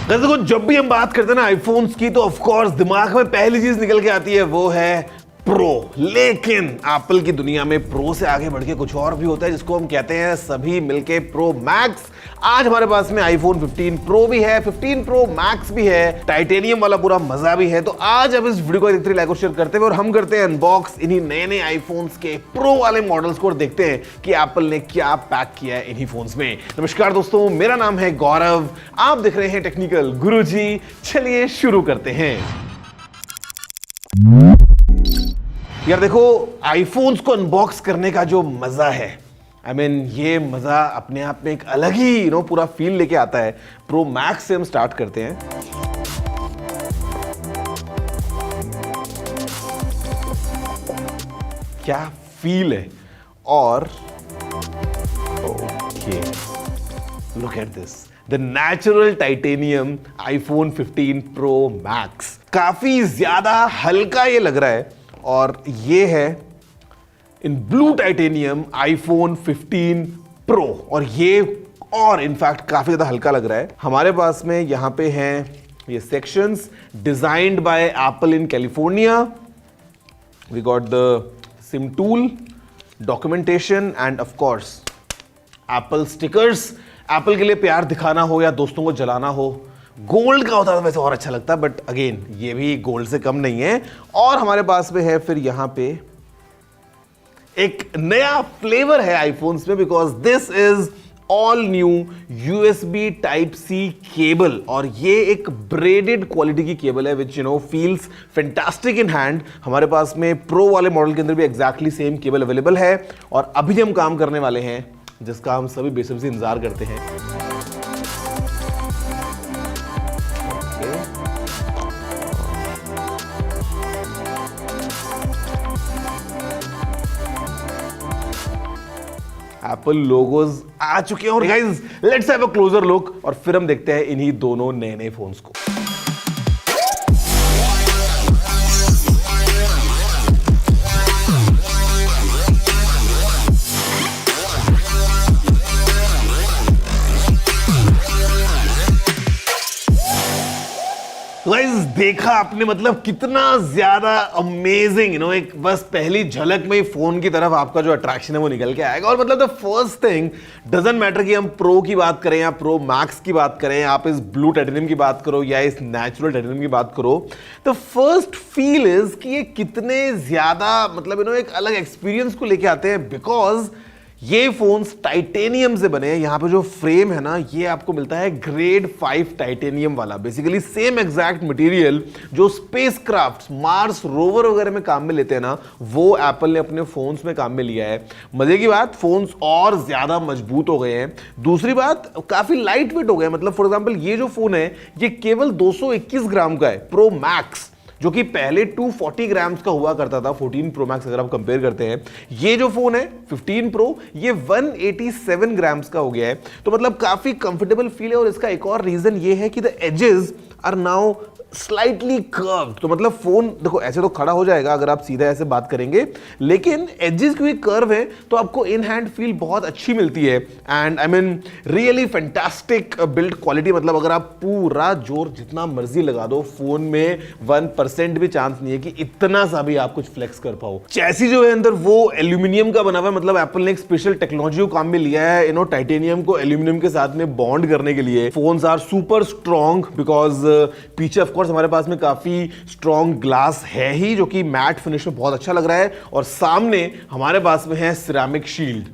देखो जब भी हम बात करते हैं ना आईफोन्स की तो ऑफ कोर्स दिमाग में पहली चीज निकल के आती है वो है प्रो। लेकिन एप्पल की दुनिया में प्रो से आगे बढ़ के कुछ और भी होता है जिसको हम कहते हैं सभी मिलके प्रो मैक्स। आज हमारे पास में आईफोन 15 प्रो भी है, 15 प्रो मैक्स भी है, टाइटेनियम वाला पूरा मजा भी है। तो आज अब इस वीडियो को देखते लाइक और शेयर करते हुए और हम करते हैं अनबॉक्स इन्हीं नए नए आईफोन्स के प्रो वाले मॉडल्स को और देखते हैं कि एप्पल ने क्या पैक किया है इन्हीं फोन्स में। नमस्कार दोस्तों, मेरा नाम है गौरव, आप देख रहे हैं टेक्निकल गुरुजी। चलिए शुरू करते हैं। यार देखो, आईफोन्स को अनबॉक्स करने का जो मजा है, ये मजा अपने आप में एक अलग ही पूरा फील लेके आता है। प्रो मैक्स से हम स्टार्ट करते हैं। क्या फील है। और okay, look at this, the natural titanium iPhone 15 pro max. काफी ज्यादा हल्का ये लग रहा है और ये है in blue titanium iPhone 15 pro और ये और इनफैक्ट काफी ज्यादा हल्का लग रहा है। हमारे पास में यहां पे हैं ये sections designed by Apple in California. We got the SIM tool, documentation and of course Apple stickers. Apple के लिए प्यार दिखाना हो या दोस्तों को जलाना हो, गोल्ड का होता है वैसे और अच्छा लगता है, बट अगेन ये भी गोल्ड से कम नहीं है। और हमारे पास में है फिर यहां पे एक नया फ्लेवर है आईफोन्स में, because this is all new USB type C cable और ये एक ब्रेडेड क्वालिटी की केबल है which feels fantastic in hand. हमारे पास में प्रो वाले मॉडल के अंदर भी एग्जैक्टली सेम केबल अवेलेबल है और अभी हम काम करने वाले हैं जिसका हम सभी बेसब्री से इंतजार करते हैं। एप्पल लोगोज आ चुके हैं और guys let's have a closure look और फिर हम देखते हैं इन्हीं दोनों नए नए फोन्स को। गाइस देखा आपने, मतलब कितना ज्यादा अमेजिंग एक बस पहली झलक में ही फोन की तरफ आपका जो अट्रैक्शन है वो निकल के आएगा। और मतलब the first thing doesn't matter कि हम प्रो की बात करें या प्रो मैक्स की बात करें, आप इस ब्लू टाइटेनियम की बात करो या इस नेचुरल टाइटेनियम की बात करो, द फर्स्ट फील इज कि ये कितने ज्यादा एक अलग एक्सपीरियंस को लेके आते हैं। बिकॉज ये फोन्स टाइटेनियम से बने हैं। यहां पे जो फ्रेम है ना, ये आपको मिलता है ग्रेड 5 टाइटेनियम वाला, बेसिकली सेम एग्जैक्ट मटेरियल जो स्पेसक्राफ्ट मार्स रोवर वगैरह में काम में लेते हैं ना, वो एप्पल ने अपने फोन्स में काम में लिया है। मजे की बात, फोन्स और ज्यादा मजबूत हो गए हैं। दूसरी बात, काफी लाइट वेट हो गए। मतलब फॉर एग्जांपल ये जो फोन है ये केवल 221 ग्राम का है, प्रो मैक्स, जो कि पहले 240 ग्राम्स का हुआ करता था 14 प्रो मैक्स अगर आप कंपेयर करते हैं। ये जो फोन है 15 प्रो ये 187 ग्राम्स का हो गया है। तो मतलब काफी कंफर्टेबल फील है। और इसका एक और रीजन ये है कि the edges are now slightly curved. तो मतलब फोन देखो ऐसे तो खड़ा हो जाएगा अगर आप सीधा ऐसे बात करेंगे, लेकिन एजेस क्योंकि कर्व है तो आपको इन हैंड फील बहुत अच्छी मिलती है। And really fantastic build quality. मतलब अगर आप पूरा जोर जितना मर्जी लगा दो, फोन में 1% भी चांस नहीं है कि इतना सा भी आप कुछ फ्लेक्स कर पाओ। चैसी जो है अंदर वो एल्यूमिनियम का बना हुआ है। मतलब एप्पल ने एक स्पेशल टेक्नोलॉजी को काम में लिया है टाइटेनियम को एल्यूमिनियम के साथ में बॉन्ड करने के लिए। Phones are super strong because पीछे ऑफ कोर्स हमारे पास में काफी स्ट्रॉन्ग ग्लास है ही, जो कि मैट फिनिश में बहुत अच्छा लग रहा है। और सामने हमारे पास में है सिरेमिक शील्ड,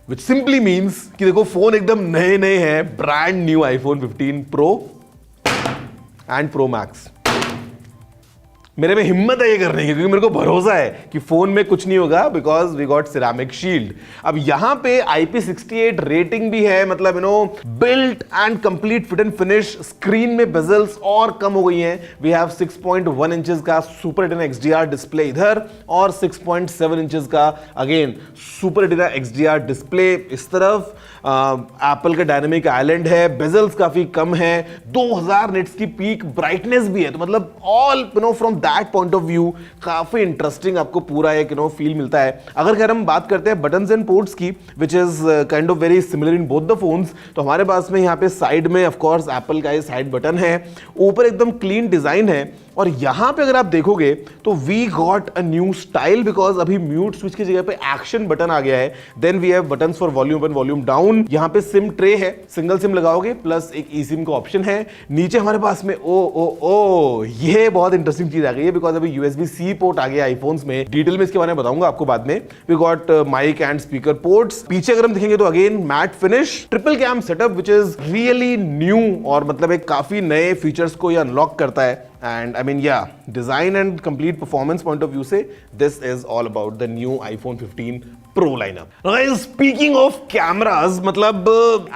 विच सिंपली मींस कि देखो फोन एकदम नए नए हैं। Brand new iPhone 15 pro and pro max. मेरे में हिम्मत है ये करने की क्योंकि मेरे को भरोसा है कि फोन में कुछ नहीं होगा because we got ceramic shield. अब यहां पे IP68 रेटिंग भी है। मतलब built and complete fit and finish. Screen में बेजल्स और कम हो गई हैं। वी हैव 6.1 इंचेस का सुपर रेटिना XDR डिस्प्ले इधर और 6.7 इंचेस का again super retina XDR display इस तरफ। एप्पल का डायनेमिक आइलैंड है, बेजल्स काफी कम है, 2000 निट्स की पीक ब्राइटनेस भी है। तो मतलब all from that point of view काफी इंटरेस्टिंग आपको पूरा एक फील मिलता है। अगर खैर हम बात करते हैं बटन्स एंड पोर्ट्स की, which is kind of very similar in both the phones, तो हमारे पास में यहाँ पे साइड में ऑफ कोर्स एप्पल का ये साइड बटन है, ऊपर एकदम क्लीन डिजाइन है, और यहां पे अगर आप देखोगे तो we got a new style, because अभी म्यूट स्विच की जगह पे एक्शन बटन आ गया है। Then we have buttons for volume up and volume down. यहां पे सिम ट्रे है, सिंगल सिम लगाओगे प्लस एक ई सिम का ऑप्शन है। नीचे हमारे पास में ओ ये बहुत इंटरेस्टिंग चीज आ गई है, बिकॉज अभी USB-C पोर्ट आ गया आईफोन्स में। डिटेल में इसके बारे में बताऊंगा आपको बाद में। We got mic and speaker ports. पीछे अगर हम देखेंगे तो again matte finish, triple cam setup which is really new, और मतलब एक काफी नए फीचर्स को ये अनलॉक करता है। And I mean, yeah, design and complete performance point of view से this is all about the new iPhone 15 Pro lineup. Guys, speaking of cameras, मतलब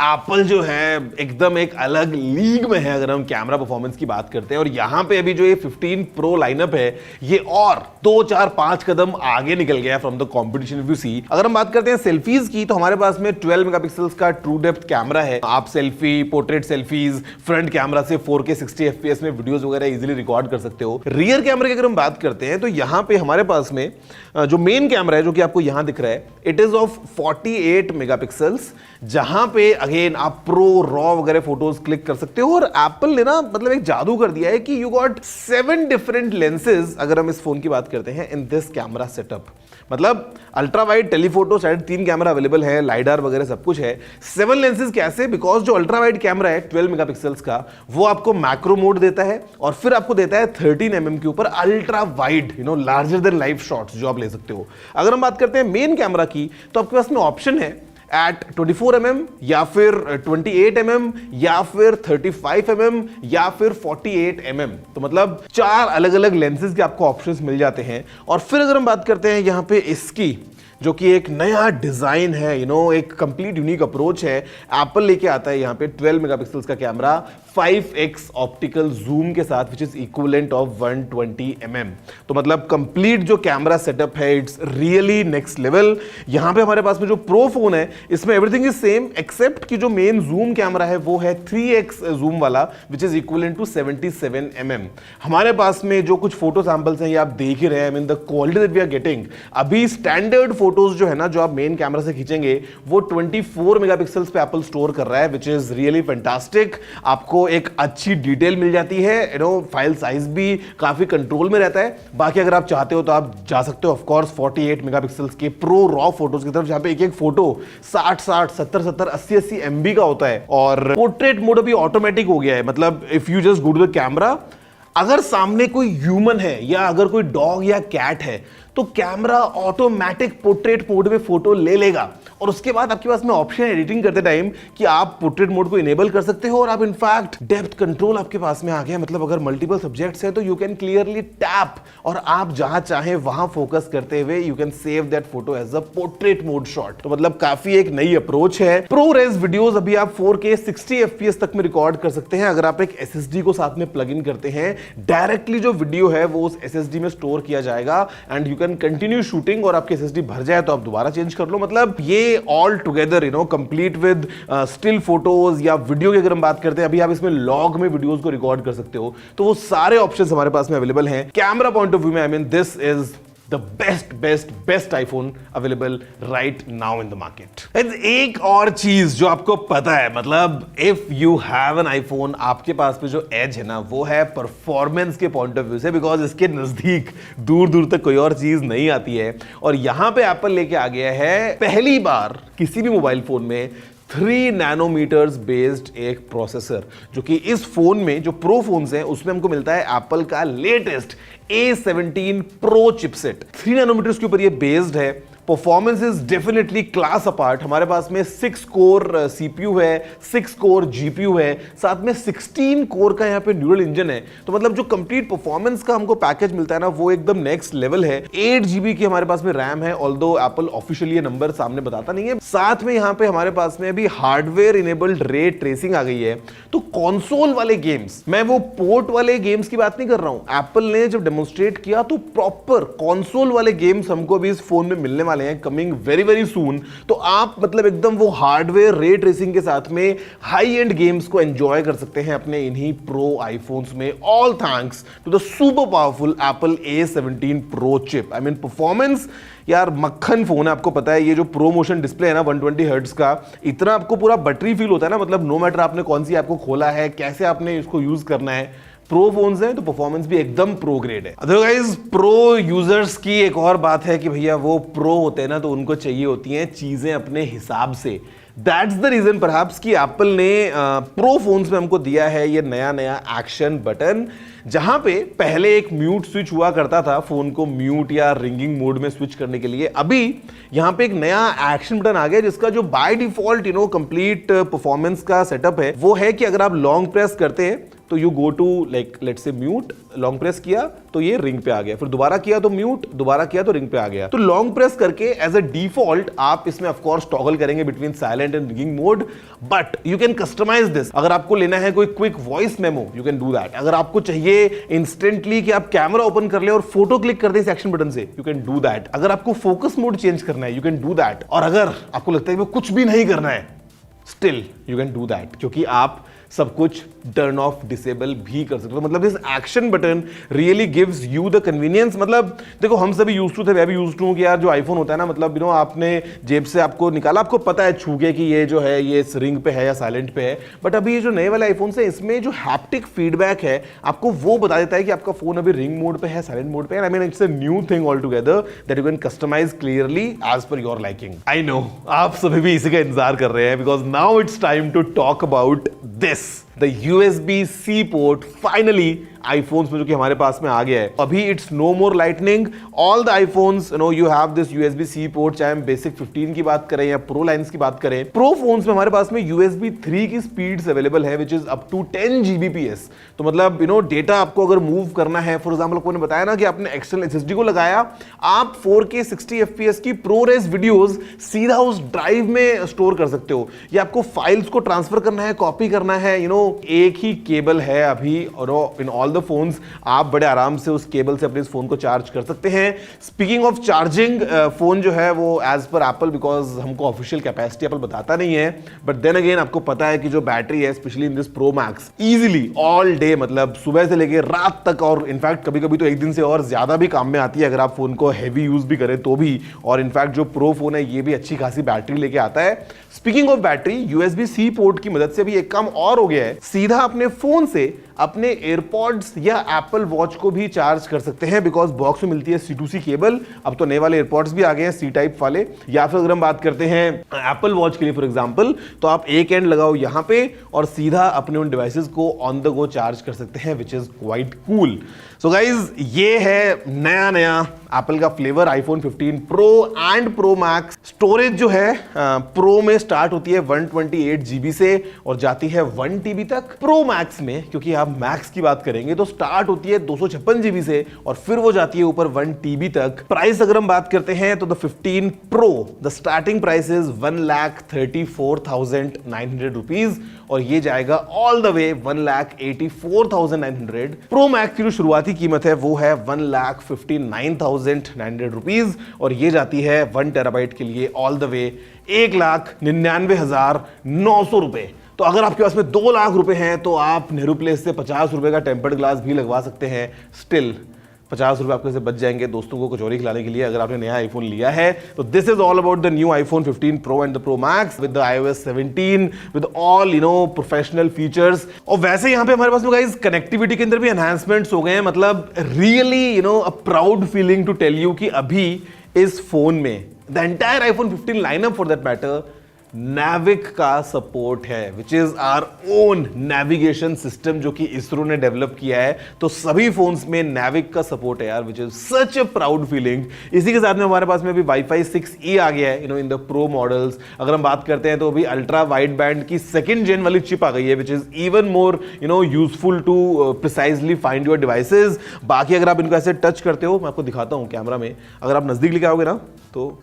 Apple जो है एकदम एक अलग लीग में है अगर हम कैमरा परफॉर्मेंस की बात करते हैं, और यहाँ पे अभी जो ये 15 Pro लाइनअप है ये और 2, 4, 5 कदम आगे निकल गया from the competition. If you see, अगर हम बात करते हैं सेल्फीज की, तो हमारे पास में 12 मेगापिक्सल्स का ट्रू डेप्थ कैमरा है। आप selfie, portrait selfies, front camera से 4K 60 FPS में वीडियोस वगैरह इजीली रिकॉर्ड कर सकते हो। रियर कैमरे की अगर हम बात करते हैं तो यहाँ पे हमारे पास में जो मेन कैमरा है जो कि आपको यहाँ दिख रहा है, इट इज ऑफ 48 मेगापिक्सल्स, जहां पे अगेन आप प्रो रॉ वगैरह फोटोज क्लिक कर सकते हो। और एप्पल ने ना मतलब एक जादू कर दिया है कि यू गॉट 7 डिफरेंट लेंसेज अगर हम इस फोन की बात करते हैं इन दिस कैमरा सेटअप। मतलब अल्ट्रा वाइड, टेलीफोटो, शायद 3 कैमरा अवेलेबल है, लाइडार वगैरह सब कुछ है। 7 लेंसेज कैसे? बिकॉज जो अल्ट्रा वाइड कैमरा है 12 मेगापिक्सल्स का, वो आपको मैक्रो मोड देता है, और फिर आपको देता है 13 mm के ऊपर ultra wide larger than life shots जो आप ले सकते हो। अगर हम बात करते हैं मेन कैमरा की, तो आपके पास में ऑप्शन है एट 24 mm या फिर 28 mm या फिर 35 mm या फिर 48 mm। तो मतलब 4 अलग अलग लेंसेज के आपको ऑप्शंस मिल जाते हैं। और फिर अगर हम बात करते हैं यहाँ पे इसकी, जो कि एक नया डिजाइन है, एक कंप्लीट यूनिक अप्रोच है, एप्पल लेके आता है यहाँ पे 12 मेगापिक्सल्स का कैमरा 5x ऑप्टिकल जूम के साथ, विच इज इक्विवेलेंट ऑफ 120 mm। तो मतलब कंप्लीट जो कैमरा सेटअप है इट्स रियली नेक्स्ट लेवल। यहाँ पे हमारे पास में जो प्रो फोन है इसमें एवरीथिंग इज सेम, एक्सेप्ट कि जो मेन जूम कैमरा है वो है 3x जूम वाला, which is equivalent to 77 mm। हमारे पास में जो कुछ फोटो सैंपल्स हैं ये आप देख ही रहे हैं, I mean the quality that we are getting. अभी स्टैंडर्ड फोटोज जो है ना, जो आप मेन कैमरा से खींचेंगे, वो 24 मेगापिक्सल्स पे एप्पल स्टोर कर रहा है, विच इज रियली फैंटास्टिक। आपको एक अच्छी डिटेल मिल जाती है, फाइल साइज भी काफी कंट्रोल में रहता है। बाकी अगर आप चाहते हो तो आप जा सकते हो ऑफ कोर्स 48 मेगापिक्सल्स के प्रो रॉ फोटोज की तरफ, जहां पे एक एक फोटो 60, 70, 80 MB का होता है। और पोर्ट्रेट मोड अभी ऑटोमेटिक हो गया है, मतलब if you just go to the camera, अगर सामने कोई ह्यूमन है या अगर कोई डॉग या कैट है तो कैमरा ऑटोमेटिक पोर्ट्रेट मोड में फोटो ले लेगा। और उसके बाद आपके पास में ऑप्शन है एडिटिंग करते टाइम कि आप पोर्ट्रेट मोड को इनेबल कर सकते हो, और आप इनफैक्ट डेप्थ कंट्रोल आपके पास में आ गया। मतलब अगर मल्टीपल सब्जेक्ट्स हैं तो यू कैन क्लियरली टैप, और आप जहां चाहे वहां फोकस करते हुए you can save that photo as a portrait mode shot. तो मतलब काफी एक नई अप्रोच है। प्रो रेज वीडियोस अभी आप 4K 60 FPS तक में रिकॉर्ड कर सकते हैं अगर आप एक SSD को साथ में प्लग इन करते हैं। डायरेक्टली जो वीडियो है वो उस SSD में स्टोर किया जाएगा and you can continue shooting, और आपके SSD भर जाए तो आप दोबारा चेंज कर लो। मतलब ये all together complete with still photos या वीडियो की अगर हम बात करते हैं, अभी आप इसमें लॉग में वीडियोस को रिकॉर्ड कर सकते हो, तो वो सारे ऑप्शंस हमारे पास में अवेलेबल हैं। कैमरा पॉइंट ऑफ व्यू में I mean this is the best iPhone available right now in the market। एक और चीज जो आपको पता है, मतलब if you have an iPhone, आपके पास में जो एज है ना वो है परफॉर्मेंस के पॉइंट ऑफ व्यू से, बिकॉज इसके नजदीक दूर दूर तक कोई और चीज नहीं आती है। और यहां पे एप्पल लेके आ गया है पहली बार किसी भी मोबाइल फोन में 3 नैनोमीटर्स बेस्ड एक प्रोसेसर, जो कि इस फोन में जो प्रो फोन्स हैं उसमें हमको मिलता है एप्पल का latest A17 pro chipset. 3 nanometres के ऊपर ये बेस्ड है। Performance is definitely class apart. हमारे पास में 6 कोर CPU है, 6 कोर GPU है, साथ में 16 कोर का यहाँ पे न्यूरल इंजन है। तो मतलब जो कंप्लीट परफॉर्मेंस का हमको पैकेज मिलता है ना वो एकदम नेक्स्ट लेवल है। 8 GB की हमारे पास में रैम है, ऑल्दो एप्पल ऑफिशियली ये नंबर सामने बताता नहीं है। साथ में यहाँ पे हमारे पास में अभी हार्डवेयर इनेबल्ड रे ट्रेसिंग आ गई है। तो कॉन्सोल वाले गेम्स, मैं वो पोर्ट वाले गेम्स की बात नहीं कर रहा हूं, एप्पल ने जब डेमोन्स्ट्रेट किया तो प्रॉपर कॉन्सोल वाले गेम्स हमको भी इस फोन में मिलने वाले वाले हैं कमिंग वेरी वेरी सून, तो आप मतलब एकदम वो हार्डवेयर रे ट्रेसिंग के साथ में हाई एंड गेम्स को एंजॉय कर सकते हैं अपने इन्हीं प्रो आईफोन्स में, all thanks to the super powerful Apple A17 pro chip. I mean performance यार मक्खन फोन है, आपको पता है ये जो प्रो मोशन डिस्प्ले है ना 120 हर्ट्ज का, इतना आपको पूरा बटरी फील होता है ना, मतलब नो मैटर आपने कौन सी ऐप को खोला है, कैसे आपने इसको यूज करना है, प्रो फोन्स हैं तो परफॉर्मेंस भी एकदम प्रो ग्रेड है। अदरवाइज प्रो यूजर्स की एक और बात है कि भैया वो प्रो होते हैं ना तो उनको चाहिए होती हैं चीजें अपने हिसाब से। दैट्स द रीजन परहैप्स कि एप्पल ने प्रो फोन्स में हमको दिया है ये नया नया एक्शन बटन, जहां पे पहले एक म्यूट स्विच हुआ करता था फोन को म्यूट या रिंगिंग मोड में स्विच करने के लिए। अभी यहां पे एक नया एक्शन बटन आ गया जिसका जो बाय डिफॉल्ट कंप्लीट परफॉर्मेंस का सेटअप है वो है कि अगर आप लॉन्ग प्रेस करते हैं तो you go to like let's say mute, long press किया तो ये रिंग पे आ गया, फिर दोबारा किया तो म्यूट, दोबारा किया तो रिंग पे आ गया। तो लॉन्ग प्रेस करके एज अ डिफॉल्ट आप इसमें ऑफ कोर्स टॉगल करेंगे between silent and ringing mode, but you can customise this. अगर आपको लेना है कोई quick voice memo you can do that, अगर आपको चाहिए इंस्टेंटली कि आप कैमरा ओपन कर ले और फोटो क्लिक कर दे इस एक्शन बटन से यू कैन डू दैट, अगर आपको फोकस मोड चेंज करना है यू कैन डू दैट, और अगर आपको लगता है कि कुछ भी नहीं करना है still you can do that, क्योंकि आप सब कुछ टर्न ऑफ डिसेबल भी कर सकते हो। मतलब this action button really gives you the convenience. मतलब देखो हम सभी यूज्ड टू थे, मैं भी यूज्ड टू हूं कि यार जो आईफोन होता है ना, मतलब आपने जेब से आपको निकाला, आपको पता है छू के कि ये जो है ये रिंग पे है या साइलेंट पे है, बट अभी ये जो नए वाले आईफोन है इसमें जो हैप्टिक फीडबैक है आपको वो बता देता है कि आपका फोन अभी रिंग मोड पे है, साइलेंट मोड पे है। I mean it's a new thing altogether that you can customise clearly as per your liking. I know आप सभी भी इसी का इंतजार कर रहे हैं because now it's time to talk about this, the USB-C port finally iPhones में जो कि हमारे पास में आ गया है। अभी it's no more Lightning, all the iPhones you have this USB-C port, चाहे हम बेसिक 15 की बात करें या प्रो लाइंस की बात करें। प्रो फोन्स में हमारे पास में USB 3 की स्पीड्स अवेलेबल है which is up to 10 Gbps। तो मतलब डेटा आपको अगर मूव करना है, फॉर एग्जांपल आपको बताया ना कि आपने एक्सटर्नल SSD को लगाया, आप 4K 60 FPS की प्रोरेस वीडियोस सीधा उस ड्राइव में स्टोर कर सकते हो, या आपको फाइल्स को ट्रांसफर करना है, कॉपी करना है, एक ही केबल है अभी और इन ऑल द फोन्स, आप बड़े आराम से उस केबल से अपने इस फोन को चार्ज कर सकते हैं। स्पीकिंग ऑफ चार्जिंग, फोन जो है वो एज पर एप्पल, बिकॉज हमको ऑफिशियल कैपेसिटी एप्पल बताता नहीं है, बट देन अगेन आपको पता है कि जो बैटरी है specially in this pro max easily all day, मतलब सुबह से लेकर रात तक, और इनफैक्ट कभी कभी तो एक दिन से और ज्यादा भी काम में आती है अगर आप फोन को हैवी यूज भी करें तो भी। और इनफैक्ट जो प्रो फोन है ये भी अच्छी खासी बैटरी लेके आता है। Speaking of battery, USB-C port की मदद से भी एक काम और हो गया है, सीधा अपने फोन से अपने एयरपॉड्स या एप्पल वॉच को भी चार्ज कर सकते हैं, बिकॉज बॉक्स में मिलती है C2C केबल। अब तो नए वाले एयरपॉड्स भी आ गए हैं C टाइप वाले, या फिर अगर हम बात करते हैं एप्पल वॉच के लिए फॉर एग्जांपल, तो आप एक एंड लगाओ यहां पे और सीधा अपने उन डिवाइसेस को ऑन द गो चार्ज कर सकते हैं, which is quite cool. So guys ये है नया नया एप्पल का flavour iPhone 15 pro and pro max. Storage जो है प्रो में स्टार्ट होती है 128 GB से और जाती है 1 TB तक। प्रो मैक्स में, क्योंकि आप मैक्स की बात करेंगे, तो स्टार्ट होती है 256 GB से और फिर वो जाती है ऊपर 1 TB तक। प्राइस अगर हम बात करते हैं तो the 15 pro the starting price is 1,34,900 rupees और ये जाएगा all the way 1,84,900। Pro max की जो शुरुआती कीमत है वो है 1,59,900 रुपीज और ये जाती है 1 टेराबाइट के लिए ऑल द वे 1,99,900 रुपए। तो अगर आपके पास में 2 लाख रुपए हैं तो आप नेहरू प्लेस से 50 रुपए का टेम्पर्ड ग्लास भी लगवा सकते हैं। स्टिल 50 रुपए आपके से बच जाएंगे दोस्तों को कचौरी खिलाने के लिए अगर आपने नया आईफोन लिया है। तो this is all about the new iPhone 15 pro and the pro max with the iOS 17 with all professional features. और वैसे यहाँ पे हमारे पास में गाइस कनेक्टिविटी के अंदर भी एनहांसमेंट्स हो गए हैं। मतलब really a proud feeling to tell you कि अभी इस फोन में the entire iPhone 15 lineup for that matter Navic का सपोर्ट है, which is our own navigation system जो कि इसरो ने डेवलप किया है। तो सभी फोन्स में Navic का सपोर्ट है यार, which is such a proud feeling. इसी के साथ में हमारे पास में अभी Wi-Fi 6E आ गया है इन द प्रो मॉडल्स। अगर हम बात करते हैं तो अभी अल्ट्रा वाइड बैंड की 2nd जेन वाली चिप आ गई है, which is even more useful to precisely find your devices. बाकी अगर आप इनको ऐसे टच करते हो, मैं आपको दिखाता हूं कैमरा में, अगर आप नजदीक लेके आओगे ना तो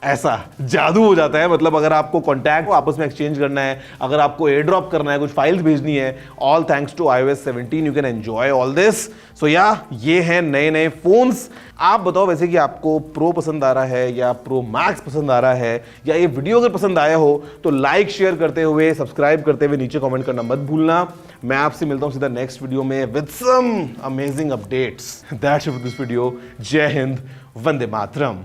ऐसा जादू हो जाता है। मतलब अगर आपको कॉन्टैक्ट आपस में एक्सचेंज करना है, अगर आपको एयर ड्रॉप करना है, कुछ फाइल्स भेजनी है, all thanks to iOS 17 you can enjoy all this. So या ये हैं नए नए फोन्स। आप बताओ वैसे कि आपको प्रो पसंद आ रहा है या प्रो मैक्स पसंद आ रहा है, या ये वीडियो अगर पसंद आया हो तो लाइक शेयर करते हुए, सब्सक्राइब करते हुए नीचे कमेंट करना मत भूलना। मैं आपसे मिलता हूं सीधा नेक्स्ट वीडियो में with some amazing updates. That's it for this video. जय हिंद, वंदे मातरम।